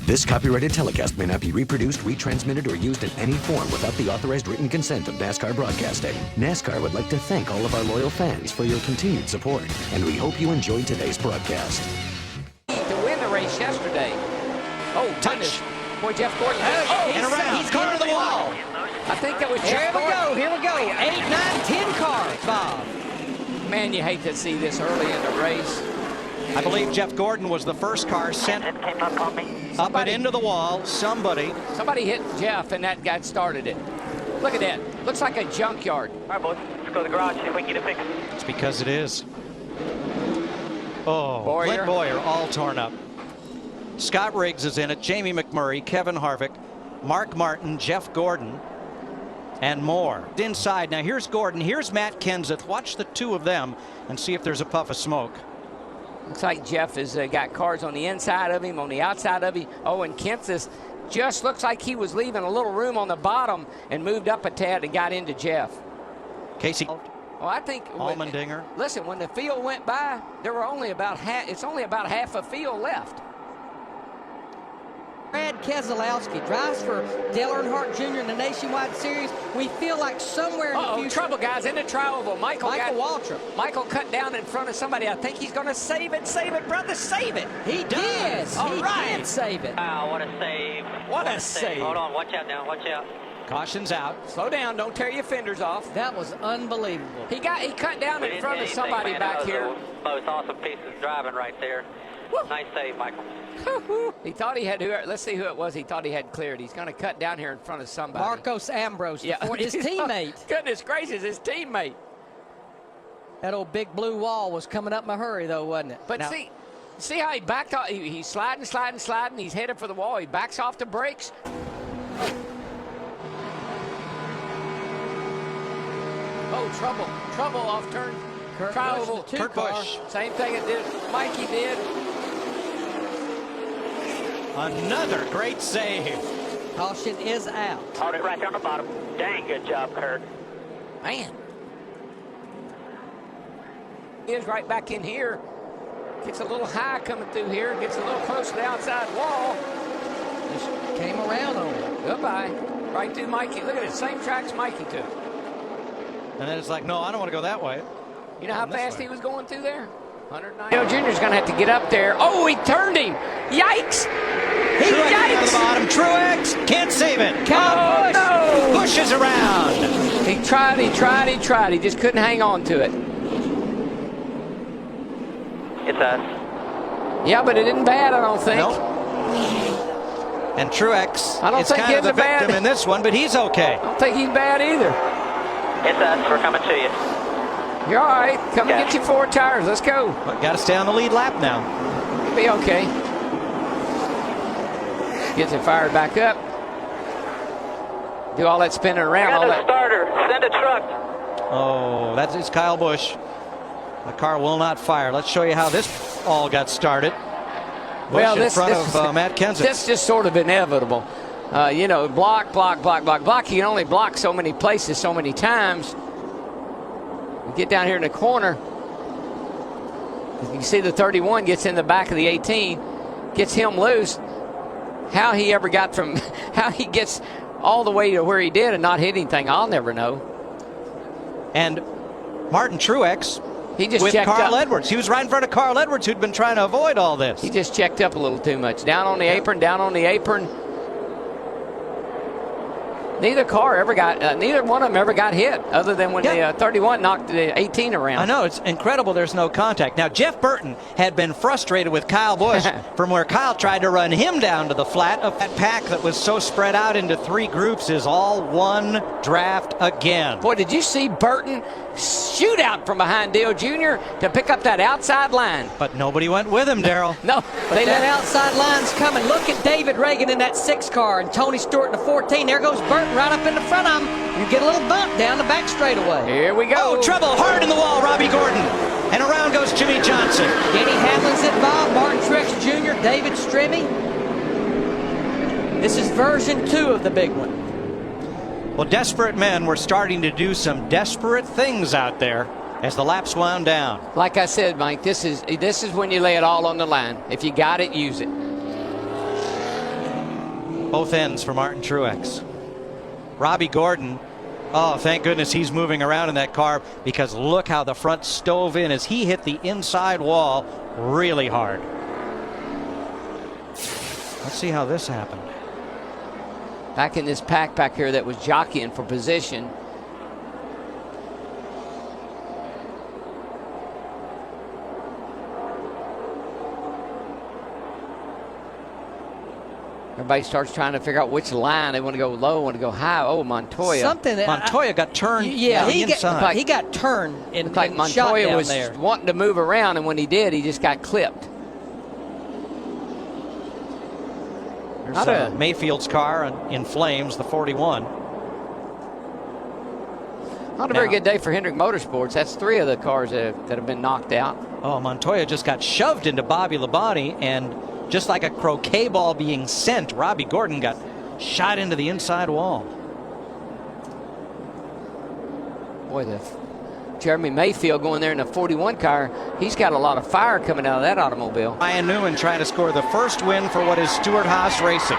This copyrighted telecast may not be reproduced, retransmitted, or used in any form without the authorized written consent of NASCAR Broadcasting. NASCAR would like to thank all of our loyal fans for your continued support, and we hope you enjoyed today's broadcast. To win the race yesterday. Oh, touch. Boy, Jeff Gordon. And around. He's going to the wall. I think that was Jeff Gordon. Here we go. 8, 9, 10 cars, Bob. Man, you hate to see this early in the race. I believe Jeff Gordon was the first car sent up and into the wall. Somebody hit Jeff, and that got started it. Look at that. Looks like a junkyard. All right, boys. Let's go to the garage, see if we can get it fixed. It's because it is. Oh, Boyer. Clint Boyer all torn up. Scott Riggs is in it. Jamie McMurray, Kevin Harvick, Mark Martin, Jeff Gordon, and more. Inside. Now here's Gordon. Here's Matt Kenseth. Watch the two of them and see if there's a puff of smoke. Looks like Jeff has got cars on the inside of him, on the outside of him. Oh, and Kenseth just looks like he was leaving a little room on the bottom and moved up a tad and got into Jeff. Casey. Oh, I think Allmendinger. Listen, when the field went by, there were only about half. It's only about half a field left. Brad Keselowski drives for Dale Earnhardt Jr. in the Nationwide Series. We feel like somewhere in the future. Trouble, guys, in the tri-oval. Michael Waltrip. Michael cut down in front of somebody. I think he's going to save it, brother, save it. He did. All right. Did save it. Wow, what a save. What a save. Hold on, watch out now, watch out. Caution's out. Slow down, don't tear your fenders off. That was unbelievable. He cut down in front of somebody back here. Most awesome piece of driving right there. Woo. Nice save, Michael. He thought he had let's see who it was. He thought he had cleared. He's going to cut down here in front of somebody. Marcos Ambrose, his teammate. Goodness gracious, his teammate. That old big blue wall was coming up in a hurry, though, wasn't it? But see how he backed off. He's sliding. He's headed for the wall. He backs off the brakes. Oh, trouble off turn. Kurt Busch. Same thing it did. Mikey did. Another great save. Caution is out. Hold it right there on the bottom. Dang good job, Kurt. Man. He is right back in here. Gets a little high coming through here. Gets a little close to the outside wall. Just came around on him. Goodbye. Right through Mikey. Look at it. Same tracks Mikey took. And then it's like, no, I don't want to go that way. You know how fast he was going through there? 109. Dale Jr.'s going to have to get up there. Oh, he turned him. Yikes. Truex Yikes. on the bottom. Truex can't save it. Oh, no. Pushes around. He tried. He just couldn't hang on to it. It's us. Yeah, but it isn't bad, I don't think. Nope. And Truex I don't is think kind of the he's bad. victim in this one, but he's okay. I don't think he's bad either. It's us. We're coming to you. You're all right. Come and get your 4 tires. Let's go. But got to stay on the lead lap now. Be okay. Gets it fired back up. Do all that spinning around. Got All a that. starter. Send a truck. Oh, it's Kyle Busch. The car will not fire. Let's show you how this all got started. Busch in front of Matt Kenseth. That's just sort of inevitable. You know, block. You can only block so many places so many times. You get down here in the corner. You can see the 31 gets in the back of the 18, gets him loose. How he gets all the way to where he did and not hit anything, I'll never know. And Martin Truex He just with checked Carl up. Edwards. He was right in front of Carl Edwards, who'd been trying to avoid all this. He just checked up a little too much. Down on the apron. Neither one of them ever got hit, other than when the 31 knocked the 18 around. I know, it's incredible there's no contact. Now, Jeff Burton had been frustrated with Kyle Busch from where Kyle tried to run him down to the flat. Of that pack that was so spread out into 3 groups is all one draft again. Boy, did you see Burton shoot out from behind Dale Jr. to pick up that outside line? But nobody went with him, Darrell. No, They let outside lines coming. Look at David Reagan in that 6 car and Tony Stewart in the 14. There goes Burton right up in the front of him. You get a little bump down the back straightaway. Here we go. Oh, trouble hard in the wall, Robbie Gordon. And around goes Jimmy Johnson. Denny Hamlin's involved, Martin Truex Jr., David Stremme. This is version 2 of the big one. Well, desperate men were starting to do some desperate things out there as the laps wound down. Like I said, Mike, this is when you lay it all on the line. If you got it, use it. Both ends for Martin Truex. Robbie Gordon, oh, thank goodness he's moving around in that car, because look how the front stove in as he hit the inside wall really hard. Let's see how this happened. Back in this pack back here that was jockeying for position. Everybody starts trying to figure out which line they want to go low, want to go high. Oh, Montoya. Something that Montoya got turned. Yeah, he got turned. And looked like Montoya was wanting to move around, and when he did, he just got clipped. There's Mayfield's car in flames, the 41. Not a very good day for Hendrick Motorsports. That's 3 of the cars that have been knocked out. Oh, Montoya just got shoved into Bobby Labonte, and just like a croquet ball being sent, Robbie Gordon got shot into the inside wall. Boy, Jeremy Mayfield going there in the 41 car, he's got a lot of fire coming out of that automobile. Ryan Newman trying to score the first win for what is Stewart-Haas Racing.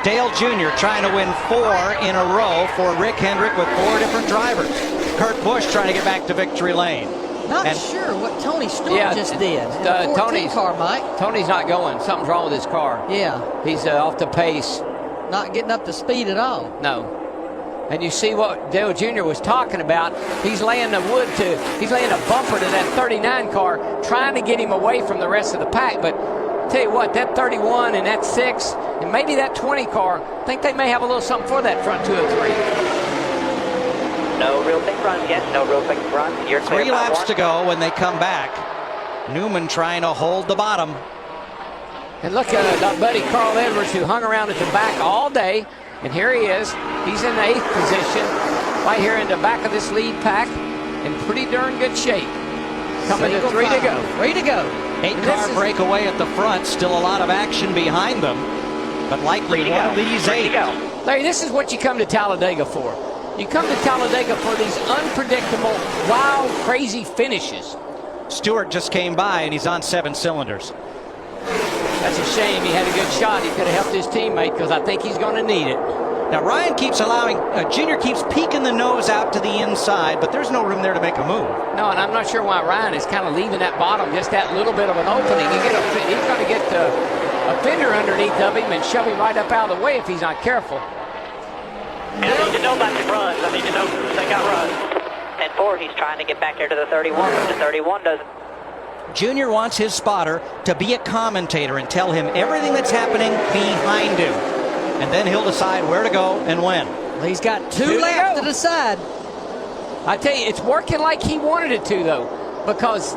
Dale Jr. trying to win 4 in a row for Rick Hendrick with 4 different drivers. Kurt Busch trying to get back to victory lane. Not sure what Tony Stewart just did. Tony's car, Mike. Tony's not going. Something's wrong with his car. Yeah. He's off the pace. Not getting up to speed at all. No. And you see what Dale Jr. was talking about. He's laying the wood he's laying a bumper to that 39 car, trying to get him away from the rest of the pack. But tell you what, that 31 and that 6 and maybe that 20 car, I think they may have a little something for that front 203. No real big runs yet. No real big runs. You're clear. 3 laps to go when they come back. Newman trying to hold the bottom. And look at our buddy Carl Edwards, who hung around at the back all day. And here he is. He's in the 8th position, right here in the back of this lead pack, in pretty darn good shape. Coming to 3 to go. 3 to go. 8-car breakaway at the front. Still a lot of action behind them, but likely one of these 8. Larry, this is what you come to Talladega for. You come to Talladega for these unpredictable, wild, crazy finishes. Stewart just came by, and he's on 7 cylinders. That's a shame. He had a good shot. He could have helped his teammate, because I think he's going to need it. Now, Ryan keeps allowing, Junior keeps peeking the nose out to the inside, but there's no room there to make a move. No, and I'm not sure why Ryan is kind of leaving that bottom, just that little bit of an opening. He's going to get a fender underneath of him and shove him right up out of the way if he's not careful. And I need to know about the runs. I need to know if they got runs. And 4, he's trying to get back here to the 31, but the 31 doesn't. Junior wants his spotter to be a commentator and tell him everything that's happening behind him. And then he'll decide where to go and when. Well, he's got 2 laps to decide. I tell you, it's working like he wanted it to, though, because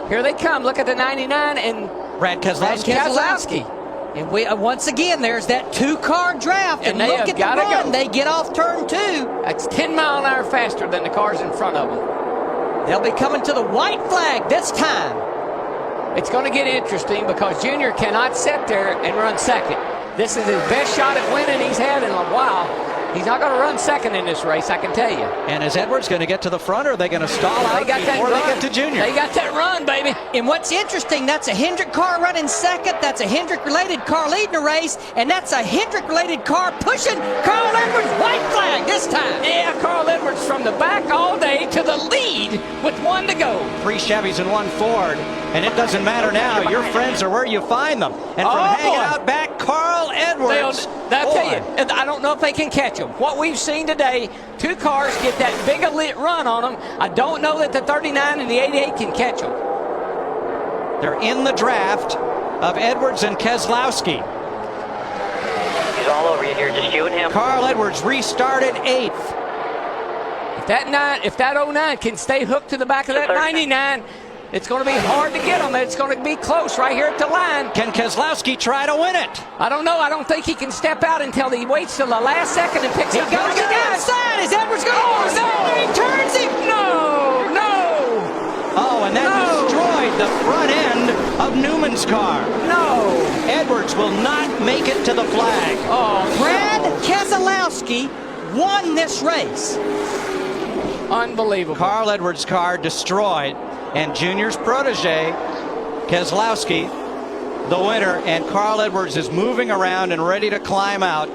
here they come. Look at the 99 and Brad Keselowski. And once again, there's that 2-car draft. And they look have at the gotta run. go. They get off turn 2. That's 10 mile an hour faster than the cars in front of them. They'll be coming to the white flag this time. It's going to get interesting, because Junior cannot sit there and run second. This is his best shot at winning he's had in a while. He's not going to run second in this race, I can tell you. And is Edwards going to get to the front, or are they going to stall out before they get to Junior? They got that run, baby. And what's interesting, that's a Hendrick car running second. That's a Hendrick-related car leading the race. And that's a Hendrick-related car pushing Carl Edwards white flag this time. Yeah, Carl Edwards from the back all day to the lead with 1 to go. 3 Chevys and 1 Ford. And it doesn't matter now. Your friends are where you find them. And from hanging out back, Carl Edwards. I'll tell you, I don't know if they can catch him. What we've seen today, 2 cars get that big a lit run on them. I don't know that the 39 and the 88 can catch them. They're in the draft of Edwards and Keselowski. He's all over you here, just you and him. Carl Edwards restarted 8th. If that 09 can stay hooked to the back of that 99, it's going to be hard to get him. It's going to be close right here at the line. Can Keselowski try to win it? I don't know. I don't think he can step out until he waits till the last second and picks up. He goes to the outside. Is Edwards going to he turns him? No. Oh, and that destroyed the front end of Newman's car. No. Edwards will not make it to the flag. Oh, Brad Keselowski won this race. Unbelievable. Carl Edwards' car destroyed, and Junior's protege, Keselowski, the winner, and Carl Edwards is moving around and ready to climb out.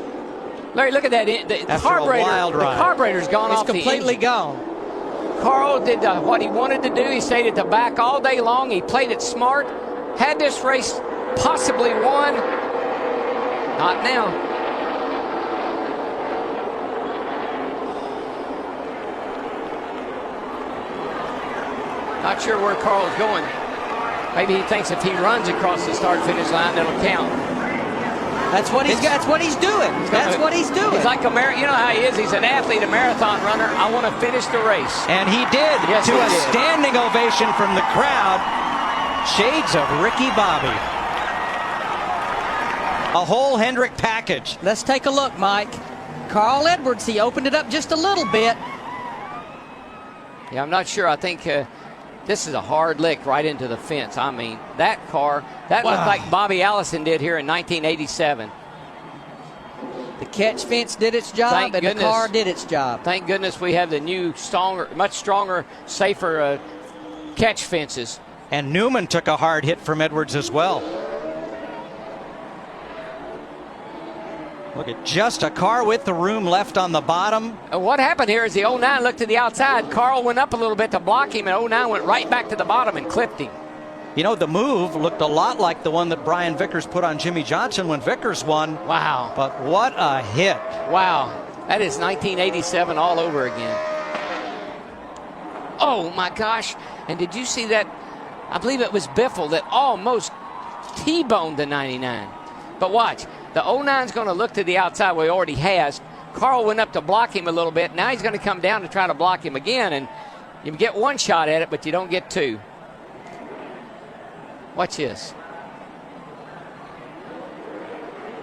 Larry, look at that. The carburetor's gone off. It's completely gone. Carl did what he wanted to do. He stayed at the back all day long. He played it smart. Had this race possibly won. Not now. Not sure where Carl's going. Maybe he thinks if he runs across the start-finish line, that'll count. That's what he's doing. That's what he's doing. He's like a you know how he is. He's an athlete, a marathon runner. I want to finish the race. And he did, yes, to he a did. standing ovation from the crowd. Shades of Ricky Bobby. A whole Hendrick package. Let's take a look, Mike. Carl Edwards, he opened it up just a little bit. Yeah, I'm not sure. I think this is a hard lick right into the fence. I mean, that car, that looked like Bobby Allison did here in 1987. The catch fence did its job, and the car did its job. Thank goodness we have the new, stronger, much stronger, safer catch fences. And Newman took a hard hit from Edwards as well. Look at just a car with the room left on the bottom. And what happened here is the 09 looked to the outside. Carl went up a little bit to block him, and 09 went right back to the bottom and clipped him. You know, the move looked a lot like the one that Brian Vickers put on Jimmy Johnson when Vickers won. Wow. But what a hit. Wow. That is 1987 all over again. Oh, my gosh. And did you see that? I believe it was Biffle that almost T-boned the 99. But watch. The 09's going to look to the outside where he already has. Carl went up to block him a little bit. Now he's going to come down to try to block him again. And you get one shot at it, but you don't get two. Watch this.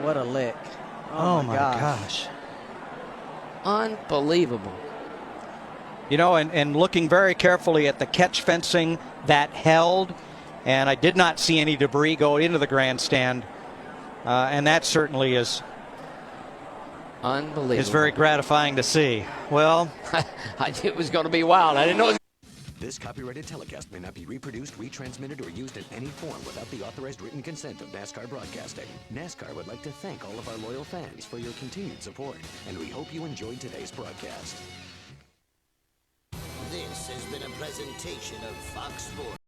What a lick. Oh my gosh. Unbelievable. You know, and looking very carefully at the catch fencing that held, and I did not see any debris go into the grandstand. And that certainly is unbelievable. It's very gratifying to see. Well, I knew it was going to be wild. I didn't know it was. This copyrighted telecast may not be reproduced, retransmitted, or used in any form without the authorized written consent of NASCAR Broadcasting. NASCAR would like to thank all of our loyal fans for your continued support, and we hope you enjoyed today's broadcast. This has been a presentation of Fox Sports.